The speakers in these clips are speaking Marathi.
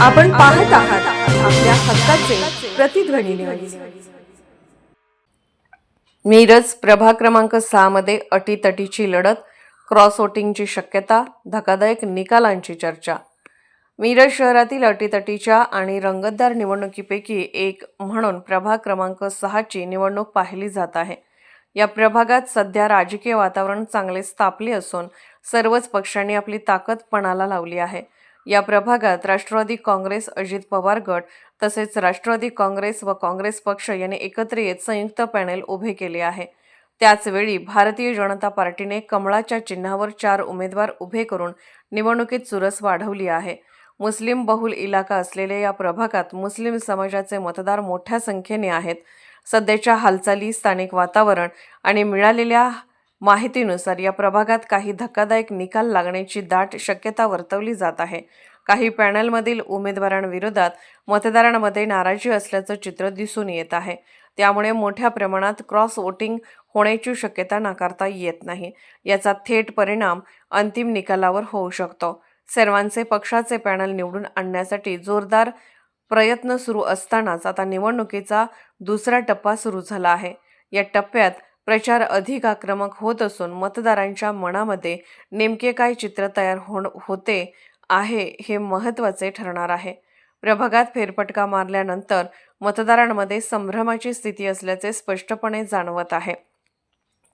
आपण पाहत आहात आपल्या हक्काचे प्रतिध्वनी न्यूज। मिरज प्रभाग क्रमांक 6 मध्ये अटीतटीची लढत, क्रॉस वोटिंगची शक्यता, धक्कादायक निकालांची चर्चा। मिरज शहरातील अटीतटीच्या आणि रंगतदार निवडणुकीपैकी एक म्हणून प्रभाग क्रमांक 6 ची निवडणूक पाहिली जात आहे। या प्रभागात सध्या राजकीय वातावरण चांगले तापले असून सर्वच पक्षांनी आपली ताकद पणाला लावली आहे। या प्रभागात राष्ट्रवादी काँग्रेस, अजित पवार गट तसेच राष्ट्रवादी काँग्रेस व काँग्रेस पक्ष यांनी एकत्र येत संयुक्त पॅनेल उभे केले आहे। त्याचवेळी भारतीय जनता पार्टीने कमळाच्या चिन्हावर 4 उमेदवार उभे करून निवडणुकीत चुरस वाढवली आहे। मुस्लिम बहुल इलाका असलेल्या या प्रभागात मुस्लिम समाजाचे मतदार मोठ्या संख्येने आहेत। सध्याच्या हालचाली, स्थानिक वातावरण आणि मिळालेल्या माहितीनुसार या प्रभागात काही धक्कादायक निकाल लागण्याची दाट शक्यता वर्तवली जात आहे। काही पॅनलमधील उमेदवारांविरोधात मतदारांमध्ये नाराजी असल्याचं चित्र दिसून येत आहे। त्यामुळे मोठ्या प्रमाणात क्रॉस वोटिंग होण्याची शक्यता नाकारता येत नाही। याचा थेट परिणाम अंतिम निकालावर होऊ शकतो। सर्वांचे पक्षाचे पॅनल निवडून आणण्यासाठी जोरदार प्रयत्न सुरू असतानाच आता निवडणुकीचा दुसरा टप्पा सुरू झाला आहे। या टप्प्यात प्रचार अधिक आक्रमक होत असून मतदारांच्या मनामध्ये नेमके काय चित्र तयार होते आहे हे महत्त्वाचे ठरणार आहे। प्रभागात फेरफटका मारल्यानंतर मतदारांमध्ये संभ्रमाची स्थिती असल्याचे स्पष्टपणे जाणवत आहे।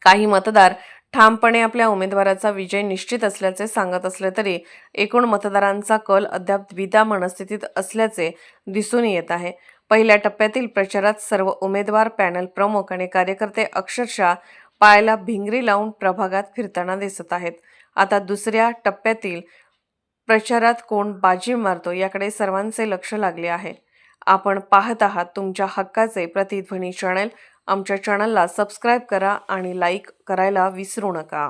काही मतदार ठामपणे आपल्या उमेदवाराचा विजय निश्चित असल्याचे सांगत असले तरी एकूण मतदारांचा कल अद्याप द्विधा मनस्थितीत असल्याचे दिसून येत आहे। पहिल्या टप्प्यातील प्रचारात सर्व उमेदवार, पॅनल प्रमुख आणि कार्यकर्ते अक्षरशः पायाला भिंगरी लावून प्रभागात फिरताना दिसत आहेत। आता दुसऱ्या टप्प्यातील प्रचारात कोण बाजी मारतो याकडे सर्वांचे लक्ष लागले आहे। आपण पाहत आहात तुमच्या हक्काचे प्रतिध्वनी चॅनल। आमच्या चॅनलला सबस्क्राईब करा आणि लाईक करायला विसरू नका।